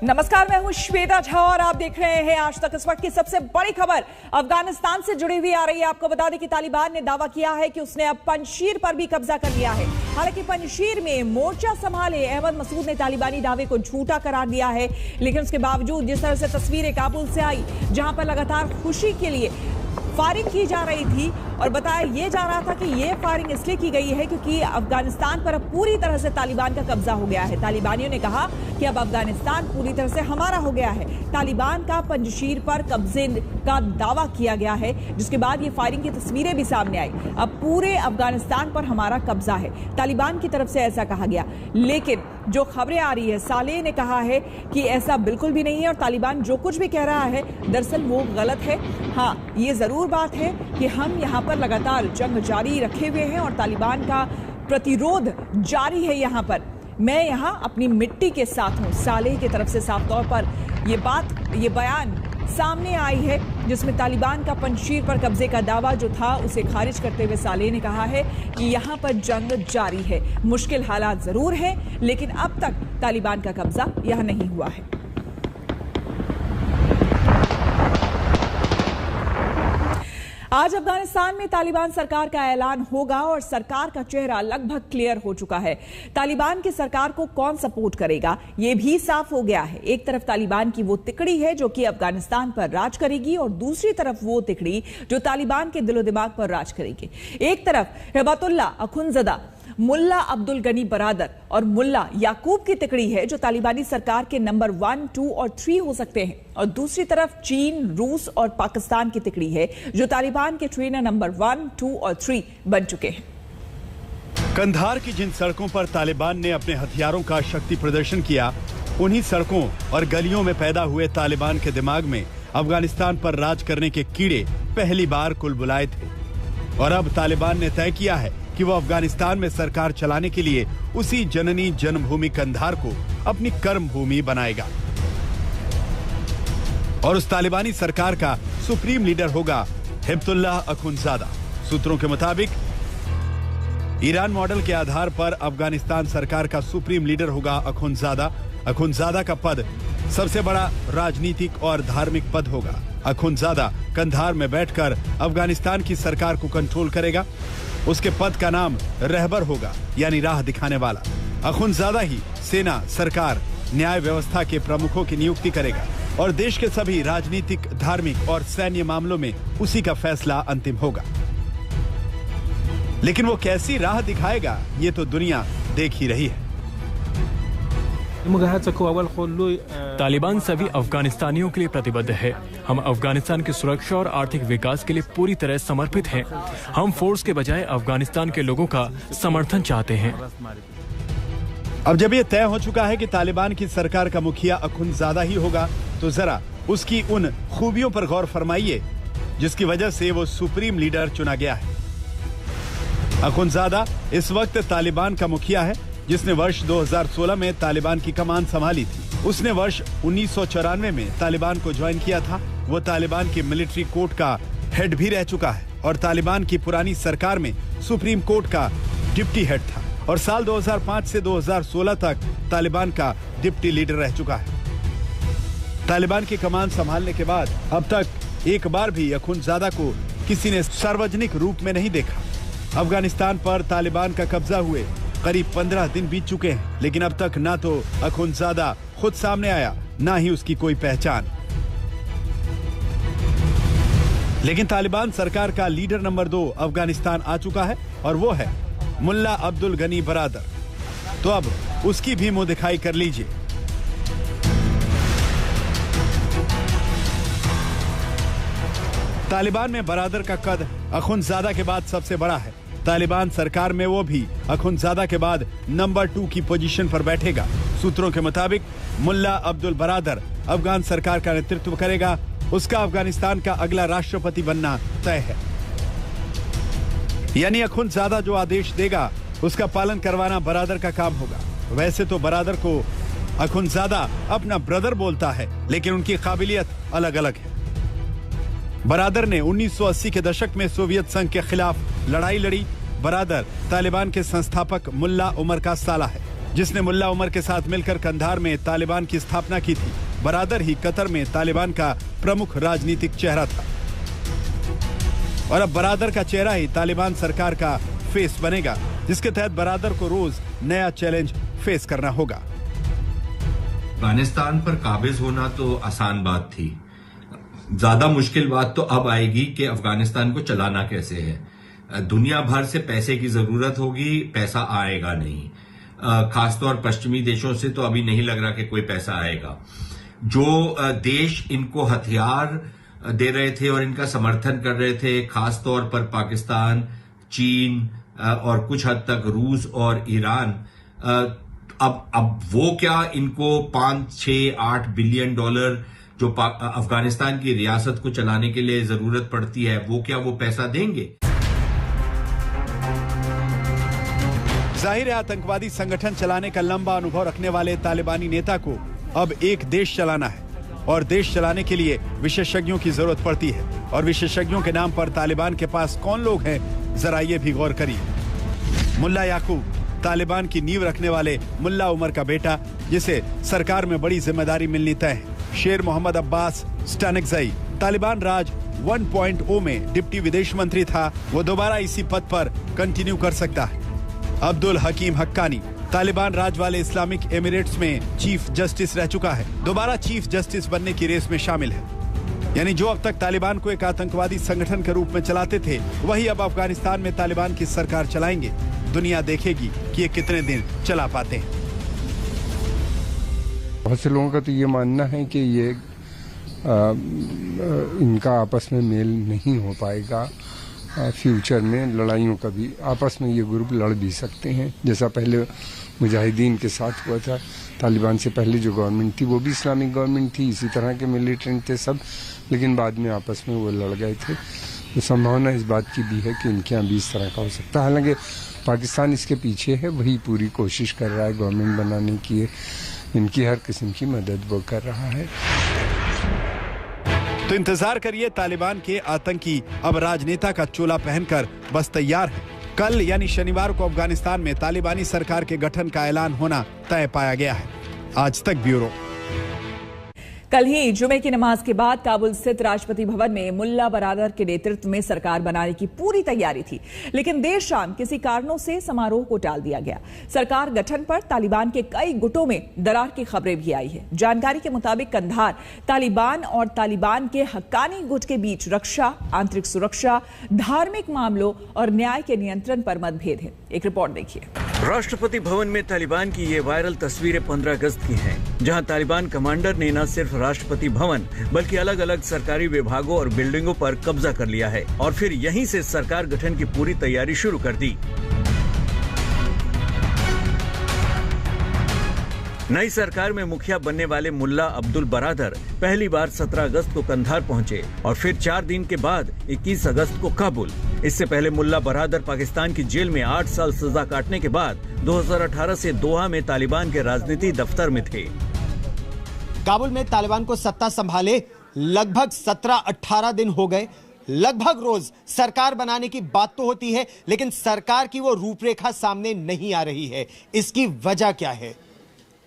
नमस्कार, मैं हूं श्वेता झा और आप देख रहे हैं आज तक। इस वक्त की सबसे बड़ी खबर अफगानिस्तान से जुड़ी हुई आ रही है। आपको बता दें कि तालिबान ने दावा किया है कि उसने अब पंजशीर पर भी कब्जा कर लिया है। हालांकि पंजशीर में मोर्चा संभाले अहमद मसूद ने तालिबानी दावे को झूठा करार दिया है, लेकिन उसके बावजूद जिस तरह से तस्वीरें काबुल से आई, जहां पर लगातार खुशी के लिए फायरिंग की जा रही थी और बताया यह जा रहा था कि यह फायरिंग इसलिए की गई है क्योंकि अफगानिस्तान पर अब पूरी तरह से तालिबान का कब्जा हो गया है। तालिबानियों ने कहा कि अब अफगानिस्तान पूरी तरह से हमारा हो गया है। तालिबान का पंजशीर पर कब्जे का दावा किया गया है, जिसके बाद ये फायरिंग की तस्वीरें भी सामने आई। अब पूरे अफगानिस्तान पर हमारा कब्जा है, तालिबान की तरफ से ऐसा कहा गया। लेकिन जो खबरें आ रही है, सालेह ने कहा है कि ऐसा बिल्कुल भी नहीं है और तालिबान जो कुछ भी कह रहा है दरअसल वो गलत है। हाँ, ये जरूर बात है कि हम यहाँ पर लगातार जंग जारी रखे हुए हैं और तालिबान का प्रतिरोध जारी है। यहाँ पर मैं यहाँ अपनी मिट्टी के साथ हूँ, सालेह की तरफ से साफ तौर पर ये बयान सामने आई है, जिसमें तालिबान का पंजशीर पर कब्जे का दावा जो था उसे खारिज करते हुए सालेह ने कहा है कि यहाँ पर जंग जारी है। मुश्किल हालात जरूर हैं, लेकिन अब तक तालिबान का कब्जा यहाँ नहीं हुआ है। आज अफगानिस्तान में तालिबान सरकार का ऐलान होगा और सरकार का चेहरा लगभग क्लियर हो चुका है। तालिबान की सरकार को कौन सपोर्ट करेगा ये भी साफ हो गया है। एक तरफ तालिबान की वो तिकड़ी है जो कि अफगानिस्तान पर राज करेगी और दूसरी तरफ वो तिकड़ी जो तालिबान के दिलो दिमाग पर राज करेगी। एक तरफ हिबातुल्लाह अखुनज़दा, मुल्ला अब्दुल गनी बरादर और मुल्ला याकूब की तिकड़ी है जो तालिबानी सरकार के नंबर 1, 2 और 3 हो सकते हैं, और दूसरी तरफ चीन, रूस और पाकिस्तान की तिकड़ी है जो तालिबान के ट्रेनर नंबर 1, 2 और 3 बन चुके हैं। कंधार की जिन सड़कों पर तालिबान ने अपने हथियारों का शक्ति प्रदर्शन किया, उन्हीं सड़कों और गलियों में पैदा हुए तालिबान के दिमाग में अफगानिस्तान पर राज करने के कीड़े पहली बार कुलबुलाए थे। और अब तालिबान ने तय किया है कि वो अफगानिस्तान में सरकार चलाने के लिए उसी जननी जन्मभूमि कंधार को अपनी कर्म भूमि बनाएगा और उस तालिबानी सरकार का सुप्रीम लीडर होगा हिबातुल्लाह अखुनज़ादा। सूत्रों के मुताबिक ईरान मॉडल के आधार पर अफगानिस्तान सरकार का सुप्रीम लीडर होगा अखुनज़ादा। अखुनज़ादा का पद सबसे बड़ा राजनीतिक और धार्मिक पद होगा। अखुनज़ादा कंधार में बैठकर अफगानिस्तान की सरकार को कंट्रोल करेगा। उसके पद का नाम रहबर होगा, यानी राह दिखाने वाला। अखुनज़ादा ही सेना, सरकार, न्याय व्यवस्था के प्रमुखों की नियुक्ति करेगा और देश के सभी राजनीतिक, धार्मिक और सैन्य मामलों में उसी का फैसला अंतिम होगा। लेकिन वो कैसी राह दिखाएगा, ये तो दुनिया देख ही रही है। तालिबान सभी अफगानिस्तानियों के लिए प्रतिबद्ध है। हम अफगानिस्तान की सुरक्षा और आर्थिक विकास के लिए पूरी तरह समर्पित हैं। हम फोर्स के बजाय अफगानिस्तान के लोगों का समर्थन चाहते हैं। अब जब ये तय हो चुका है कि तालिबान की सरकार का मुखिया अखुनज़ादा ही होगा, तो जरा उसकी उन खूबियों पर गौर फरमाइए जिसकी वजह से वो सुप्रीम लीडर चुना गया है। अखुनज़ादा इस वक्त तालिबान का मुखिया है, जिसने वर्ष 2016 में तालिबान की कमान संभाली थी। उसने वर्ष 1994 में तालिबान को ज्वाइन किया था। वो तालिबान की मिलिट्री कोर्ट का हेड भी रह चुका है और तालिबान की पुरानी सरकार में सुप्रीम कोर्ट का डिप्टी हेड था और साल 2005 से 2016 तक तालिबान का डिप्टी लीडर रह चुका है। तालिबान की कमान संभालने के बाद अब तक एक बार भी अखुनज़ादा को किसी ने सार्वजनिक रूप में नहीं देखा। अफगानिस्तान पर तालिबान का कब्जा हुए करीब 15 दिन बीत चुके हैं, लेकिन अब तक ना तो अखुनज़ादा खुद सामने आया, ना ही उसकी कोई पहचान। लेकिन तालिबान सरकार का लीडर नंबर 2 अफगानिस्तान आ चुका है और वो है मुल्ला अब्दुल गनी बरादर। तो अब उसकी भी मुंह दिखाई कर लीजिए। तालिबान में बरादर का कद अखुनज़ादा के बाद सबसे बड़ा है। तालिबान सरकार में वो भी अखुनज़ादा के बाद नंबर 2 की पोजीशन पर बैठेगा। सूत्रों के मुताबिक मुल्ला अब्दुल बरादर अफगान सरकार का नेतृत्व करेगा। उसका अफगानिस्तान का अगला राष्ट्रपति बनना तय है, यानी अखुनज़ादा जो आदेश देगा उसका पालन करवाना बरादर का काम होगा। वैसे तो बरादर को अखुनज़ादा अपना ब्रदर बोलता है, लेकिन उनकी काबिलियत अलग अलग है। बरादर ने 1980 के दशक में सोवियत संघ के खिलाफ लड़ाई लड़ी। बरादर तालिबान के संस्थापक मुल्ला उमर का साला है। जिसने मुल्ला उमर के साथ मिलकर कंधार में तालिबान की स्थापना की थी। बरादर ही कतर में तालिबान का प्रमुख राजनीतिक चेहरा था और अब बरादर का चेहरा ही तालिबान सरकार का फेस बनेगा, जिसके तहत बरादर को रोज नया चैलेंज फेस करना होगा। अफगानिस्तान पर काबिज होना तो आसान बात थी, ज्यादा मुश्किल बात तो अब आएगी कि अफगानिस्तान को चलाना कैसे है। दुनिया भर से पैसे की जरूरत होगी, पैसा आएगा नहीं। खासतौर पश्चिमी देशों से तो अभी नहीं लग रहा कि कोई पैसा आएगा। जो देश इनको हथियार दे रहे थे और इनका समर्थन कर रहे थे, खासतौर पर पाकिस्तान, चीन और कुछ हद तक रूस और ईरान, अब वो क्या इनको 5, 6, 8 बिलियन डॉलर जो अफगानिस्तान की रियासत को चलाने के लिए जरूरत पड़ती है, वो क्या वो पैसा देंगे? जाहिर है आतंकवादी संगठन चलाने का लंबा अनुभव रखने वाले तालिबानी नेता को अब एक देश चलाना है और देश चलाने के लिए विशेषज्ञों की जरूरत पड़ती है। और विशेषज्ञों के नाम पर तालिबान के पास कौन लोग हैं, जरा ये भी गौर करिए। मुल्ला याकूब, तालिबान की नींव रखने वाले मुल्ला उमर का बेटा, जिसे सरकार में बड़ी जिम्मेदारी मिलनी तय है। शेर मोहम्मद अब्बास स्टानिकज़ई, तालिबान राज 1.0 में डिप्टी विदेश मंत्री था, वो दोबारा इसी पद पर कंटिन्यू कर सकता है। अब्दुल हकीम हक्कानी, तालिबान राज वाले इस्लामिक एमिरेट्स में चीफ जस्टिस रह चुका है, दोबारा चीफ जस्टिस बनने की रेस में शामिल है। यानी जो अब तक तालिबान को एक आतंकवादी संगठन के रूप में चलाते थे, वही अब अफगानिस्तान में तालिबान की सरकार चलाएंगे। दुनिया देखेगी कि ये कितने दिन चला पाते हैं। बहुत से लोगों का तो ये मानना है कि ये इनका आपस में मेल नहीं हो पाएगा। फ्यूचर में लड़ाइयों का भी आपस में ये ग्रुप लड़ भी सकते हैं, जैसा पहले मुजाहिदीन के साथ हुआ था। तालिबान से पहले जो गवर्नमेंट थी वो भी इस्लामिक गवर्नमेंट थी, इसी तरह के मिलिटेंट थे सब, लेकिन बाद में आपस में वो लड़ गए थे। तो संभावना इस बात की भी है कि इनके यहाँ भी इस तरह का हो सकता है। हालांकि पाकिस्तान इसके पीछे है, वही पूरी कोशिश कर रहा है गवर्नमेंट बनाने की, इनकी हर किस्म की मदद वो कर रहा है। तो इंतजार करिए, तालिबान के आतंकी अब राजनेता का चोला पहनकर बस तैयार है। कल यानी शनिवार को अफगानिस्तान में तालिबानी सरकार के गठन का ऐलान होना तय पाया गया है। आज तक ब्यूरो। कल ही जुमे की नमाज के बाद काबुल स्थित राष्ट्रपति भवन में मुल्ला बरादर के नेतृत्व में सरकार बनाने की पूरी तैयारी थी, लेकिन देर शाम किसी कारणों से समारोह को टाल दिया गया। सरकार गठन पर तालिबान के कई गुटों में दरार की खबरें भी आई है। जानकारी के मुताबिक कंधार तालिबान और तालिबान के हक्कानी गुट के बीच रक्षा, आंतरिक सुरक्षा, धार्मिक मामलों और न्याय के नियंत्रण पर मतभेद है। एक रिपोर्ट देखिए। राष्ट्रपति भवन में तालिबान की ये वायरल तस्वीरें 15 अगस्त की हैं, जहां तालिबान कमांडर ने न सिर्फ राष्ट्रपति भवन बल्कि अलग अलग सरकारी विभागों और बिल्डिंगों पर कब्जा कर लिया है और फिर यहीं से सरकार गठन की पूरी तैयारी शुरू कर दी। नई सरकार में मुखिया बनने वाले मुल्ला अब्दुल बरादर पहली बार 17 अगस्त को कंधार पहुंचे और फिर 4 दिन के बाद 21 अगस्त को काबुल। इससे पहले मुल्ला बरादर पाकिस्तान की जेल में 8 साल सजा काटने के बाद 2018 से दोहा में तालिबान के राजनीति दफ्तर में थे। काबुल में तालिबान को सत्ता संभाले लगभग 17-18 दिन हो गए। लगभग रोज सरकार बनाने की बात तो होती है, लेकिन सरकार की वो रूपरेखा सामने नहीं आ रही है। इसकी वजह क्या है?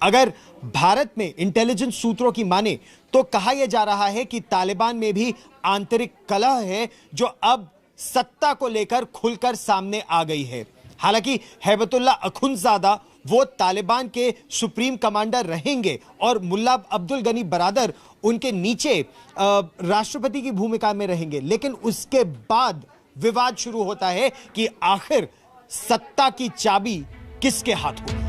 अगर भारत में इंटेलिजेंस सूत्रों की माने तो कहा यह जा रहा है कि तालिबान में भी आंतरिक कलह है, जो अब सत्ता को लेकर खुलकर सामने आ गई है। हालांकि हैबतुल्ला अखुंज़ादा वो तालिबान के सुप्रीम कमांडर रहेंगे और मुल्ला अब्दुल गनी बरादर उनके नीचे राष्ट्रपति की भूमिका में रहेंगे, लेकिन उसके बाद विवाद शुरू होता है कि आखिर सत्ता की चाबी किसके हाथ होगी।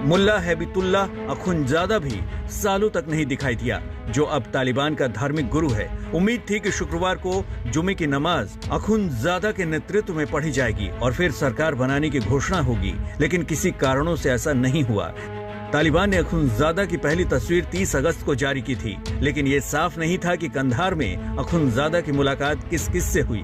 मुल्ला हैबितुल्ला अखुंज़ादा भी सालों तक नहीं दिखाई दिया, जो अब तालिबान का धार्मिक गुरु है। उम्मीद थी कि शुक्रवार को जुमे की नमाज अखुंज़ादा के नेतृत्व में पढ़ी जाएगी और फिर सरकार बनाने की घोषणा होगी, लेकिन किसी कारणों से ऐसा नहीं हुआ। तालिबान ने अखुंज़ादा की पहली तस्वीर 30 अगस्त को जारी की थी, लेकिन ये साफ नहीं था कि कंधार में अखुंज़ादा की मुलाकात किस किस से हुई।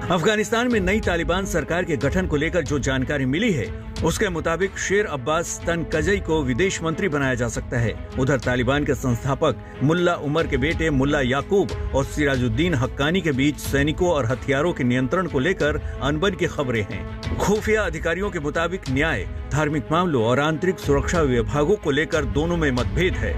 अफगानिस्तान में नई तालिबान सरकार के गठन को लेकर जो जानकारी मिली है उसके मुताबिक शेर अब्बास तनकजई को विदेश मंत्री बनाया जा सकता है। उधर तालिबान के संस्थापक मुल्ला उमर के बेटे मुल्ला याकूब और सिराजुद्दीन हक्कानी के बीच सैनिकों और हथियारों के नियंत्रण को लेकर अनबन की खबरें हैं। खुफिया अधिकारियों के मुताबिक न्याय, धार्मिक मामलों और आंतरिक सुरक्षा विभागों को लेकर दोनों में मतभेद है।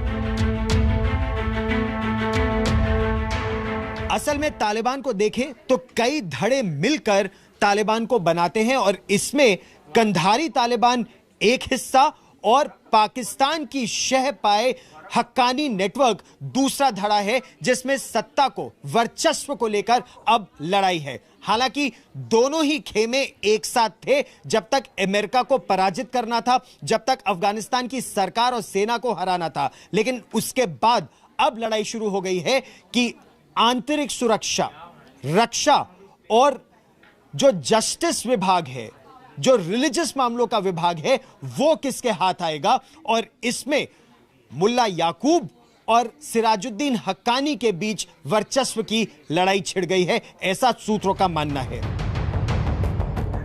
असल में तालिबान को देखें तो कई धड़े मिलकर तालिबान को बनाते हैं और इसमें कंधारी तालिबान एक हिस्सा और पाकिस्तान की शह पाए हक्कानी नेटवर्क दूसरा धड़ा है, जिसमें सत्ता को, वर्चस्व को लेकर अब लड़ाई है। हालांकि दोनों ही खेमे एक साथ थे जब तक अमेरिका को पराजित करना था, जब तक अफगानिस्तान की सरकार और सेना को हराना था। लेकिन उसके बाद अब लड़ाई शुरू हो गई है कि आंतरिक सुरक्षा, रक्षा और जो जस्टिस विभाग है, जो रिलीजियस मामलों का विभाग है, वो किसके हाथ आएगा। और इसमें मुल्ला याकूब और सिराजुद्दीन हक्कानी के बीच वर्चस्व की लड़ाई छिड़ गई है, ऐसा सूत्रों का मानना है।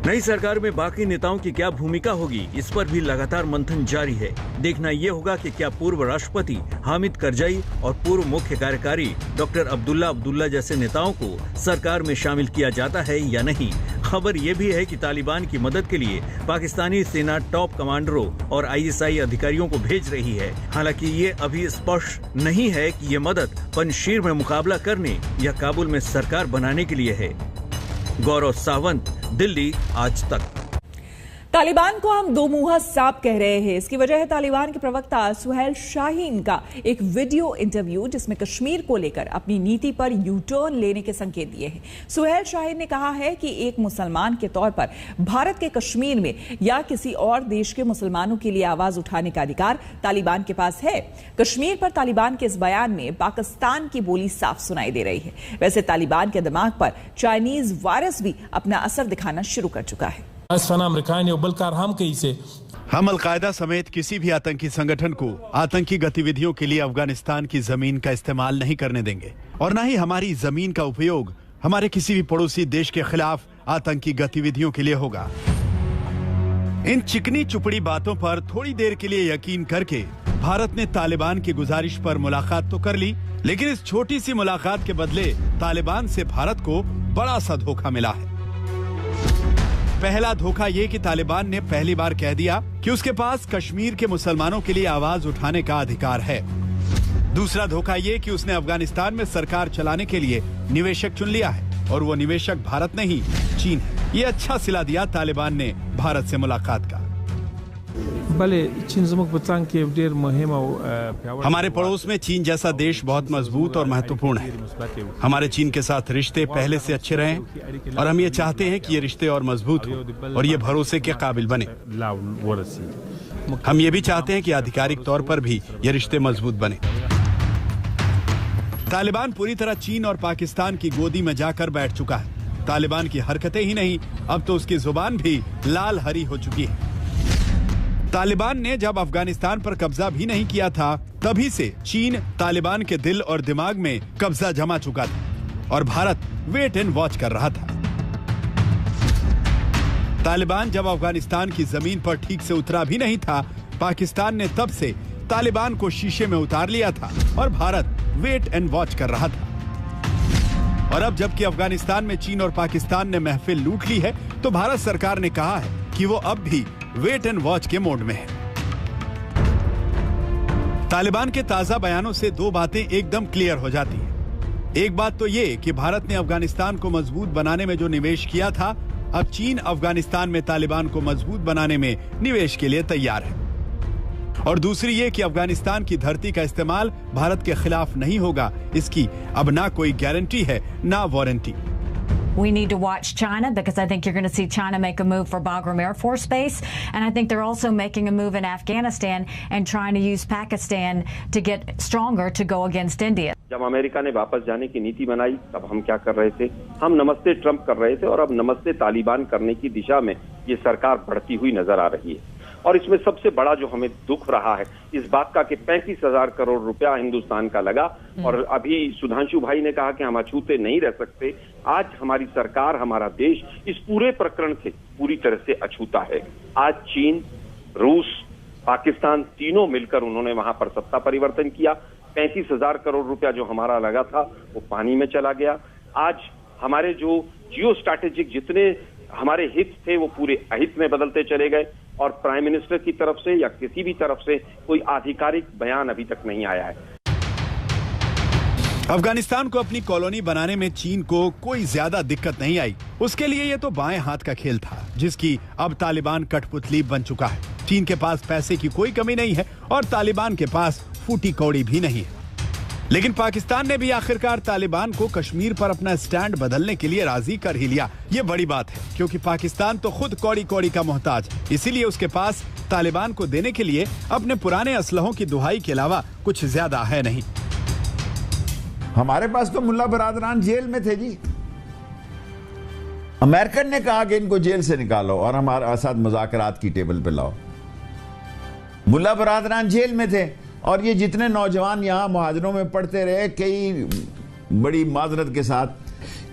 नई सरकार में बाकी नेताओं की क्या भूमिका होगी, इस पर भी लगातार मंथन जारी है। देखना यह होगा कि क्या पूर्व राष्ट्रपति हामिद करजई और पूर्व मुख्य कार्यकारी डॉक्टर अब्दुल्ला जैसे नेताओं को सरकार में शामिल किया जाता है या नहीं। खबर यह भी है कि तालिबान की मदद के लिए पाकिस्तानी सेना टॉप कमांडरों और ISI अधिकारियों को भेज रही है। हालांकि ये अभी स्पष्ट नहीं है कि ये मदद पंजशीर में मुकाबला करने या काबुल में सरकार बनाने के लिए है। गौरव सावंत, दिल्ली, आज तक। तालिबान को हम दो मुंहा सांप कह रहे हैं। इसकी वजह है तालिबान के प्रवक्ता सुहेल शाहीन का एक वीडियो इंटरव्यू, जिसमें कश्मीर को लेकर अपनी नीति पर यू टर्न लेने के संकेत दिए हैं। सुहेल शाहीन ने कहा है कि एक मुसलमान के तौर पर भारत के कश्मीर में या किसी और देश के मुसलमानों के लिए आवाज उठाने का अधिकार तालिबान के पास है। कश्मीर पर तालिबान के इस बयान में पाकिस्तान की बोली साफ सुनाई दे रही है। वैसे तालिबान के दिमाग पर चाइनीज वायरस भी अपना असर दिखाना शुरू कर चुका है। हम अलकायदा समेत किसी भी आतंकी संगठन को आतंकी गतिविधियों के लिए अफगानिस्तान की जमीन का इस्तेमाल नहीं करने देंगे और न ही हमारी जमीन का उपयोग हमारे किसी भी पड़ोसी देश के खिलाफ आतंकी गतिविधियों के लिए होगा। इन चिकनी चुपड़ी बातों पर थोड़ी देर के लिए यकीन करके भारत ने तालिबान की गुजारिश पर मुलाकात तो कर ली, लेकिन इस छोटी सी मुलाकात के बदले तालिबान से भारत को बड़ा सा धोखा मिला है। पहला धोखा ये कि तालिबान ने पहली बार कह दिया कि उसके पास कश्मीर के मुसलमानों के लिए आवाज उठाने का अधिकार है। दूसरा धोखा ये कि उसने अफगानिस्तान में सरकार चलाने के लिए निवेशक चुन लिया है और वो निवेशक भारत नहीं, चीन है। ये अच्छा सिला दिया तालिबान ने भारत से मुलाकात का। हमारे पड़ोस में चीन जैसा देश बहुत मजबूत और महत्वपूर्ण है। हमारे चीन के साथ रिश्ते पहले से अच्छे रहे और हम ये चाहते हैं कि ये रिश्ते और मजबूत हो और ये भरोसे के काबिल बने। हम ये भी चाहते हैं कि आधिकारिक तौर पर भी ये रिश्ते मजबूत बने। तालिबान पूरी तरह चीन और पाकिस्तान की गोदी में जाकर बैठ चुका है। तालिबान की हरकतें ही नहीं, अब तो उसकी जुबान भी लाल हरी हो चुकी है। तालिबान ने जब अफगानिस्तान पर कब्जा भी नहीं किया था, तभी से चीन तालिबान के दिल और दिमाग में कब्जा जमा चुका था और भारत वेट एंड वॉच कर रहा था। तालिबान जब अफगानिस्तान की जमीन पर ठीक से उतरा भी नहीं था, पाकिस्तान ने तब से तालिबान को शीशे में उतार लिया था और भारत वेट एंड वॉच कर रहा था। और अब जबकि अफगानिस्तान में चीन और पाकिस्तान ने महफिल लूट ली है, तो भारत सरकार ने कहा है कि वो अब भी वेट एंड वॉच के मोड में है। तालिबान के ताजा बयानों से दो बातें एकदम क्लियर हो जाती हैं। एक बात तो ये कि भारत ने अफगानिस्तान को मजबूत बनाने में जो निवेश किया था, अब चीन अफगानिस्तान में तालिबान को मजबूत बनाने में निवेश के लिए तैयार है। और दूसरी ये कि अफगानिस्तान की धरती का इस्तेमाल भारत के खिलाफ नहीं होगा, इसकी अब ना कोई गारंटी है ना warranty. We need to watch China because I think you're going to see China make a move for Bagram Air Force Base, and I think they're also making a move in Afghanistan and trying to use Pakistan to get stronger to go against India. जब America ने वापस जाने की नीति बनाई, तब हम क्या कर रहे थे? हम नमस्ते ट्रंप कर रहे थे और अब नमस्ते तालिबान करने की दिशा में ये सरकार बढ़ती हुई नजर आ रही है। और इसमें सबसे बड़ा जो हमें दुख रहा है इस बात का कि 35,000 करोड़ रुपया हिंदुस्तान का लगा और अभी सुधांशु भाई ने कहा कि हम अछूते नहीं रह सकते। आज हमारी सरकार, हमारा देश इस पूरे प्रकरण से पूरी तरह से अछूता है। आज चीन, रूस, पाकिस्तान तीनों मिलकर उन्होंने वहां पर सत्ता परिवर्तन किया। 35,000 करोड़ रुपया जो हमारा लगा था वो पानी में चला गया। आज हमारे जो जियो स्ट्रैटेजिक जितने हमारे हित थे वो पूरे अहित में बदलते चले गए और प्राइम मिनिस्टर की तरफ से या किसी भी तरफ से कोई आधिकारिक बयान अभी तक नहीं आया है। अफगानिस्तान को अपनी कॉलोनी बनाने में चीन को कोई ज्यादा दिक्कत नहीं आई। उसके लिए ये तो बाएं हाथ का खेल था जिसकी अब तालिबान कठपुतली बन चुका है। चीन के पास पैसे की कोई कमी नहीं है और तालिबान के पास फूटी कौड़ी भी नहीं है। लेकिन पाकिस्तान ने भी आखिरकार तालिबान को कश्मीर पर अपना स्टैंड बदलने के लिए राजी कर ही लिया। ये बड़ी बात है क्योंकि पाकिस्तान तो खुद कौड़ी कौड़ी का मोहताज है। इसीलिए उसके पास तालिबान को देने के लिए अपने पुराने असलहों की दुहाई के अलावा कुछ ज्यादा है नहीं। हमारे पास तो मुल्ला बरादरान जेल में थे जी। अमेरिकन ने कहा कि इनको जेल से निकालो और हमारे साथ मुज़ाकरात की टेबल पे लाओ। मुल्ला बरादरान जेल में थे और ये जितने नौजवान यहाँ मुहाजिरों में पढ़ते रहे, कई बड़ी माजरत के साथ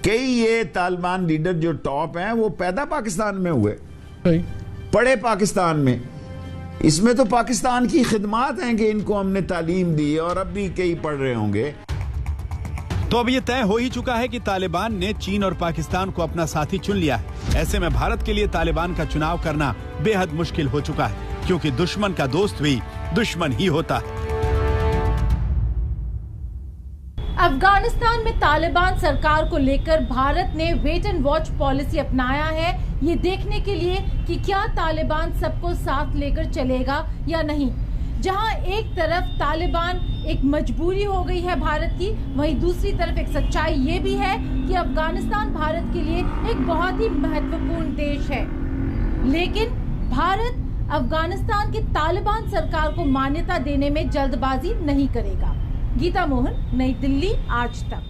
कई ये तालिबान लीडर जो टॉप हैं वो पैदा पाकिस्तान में हुए, पढ़े पाकिस्तान में। इसमें तो पाकिस्तान की खिदमात हैं कि इनको हमने तालीम दी और अब भी कई पढ़ रहे होंगे। तो अब ये तय हो ही चुका है कि तालिबान ने चीन और पाकिस्तान को अपना साथी चुन लिया है। ऐसे में भारत के लिए तालिबान का चुनाव करना बेहद मुश्किल हो चुका है क्योंकि दुश्मन का दोस्त भी दुश्मन ही होता है। अफगानिस्तान में तालिबान सरकार को लेकर भारत ने वेट एंड वॉच पॉलिसी अपनाया है, ये देखने के लिए कि क्या तालिबान सबको साथ लेकर चलेगा या नहीं। जहां एक तरफ तालिबान एक मजबूरी हो गई है भारत की, वहीं दूसरी तरफ एक सच्चाई ये भी है कि अफगानिस्तान भारत के लिए एक बहुत ही महत्वपूर्ण देश है। लेकिन भारत अफगानिस्तान की तालिबान सरकार को मान्यता देने में जल्दबाजी नहीं करेगा। गीता मोहन, नई दिल्ली, आज तक।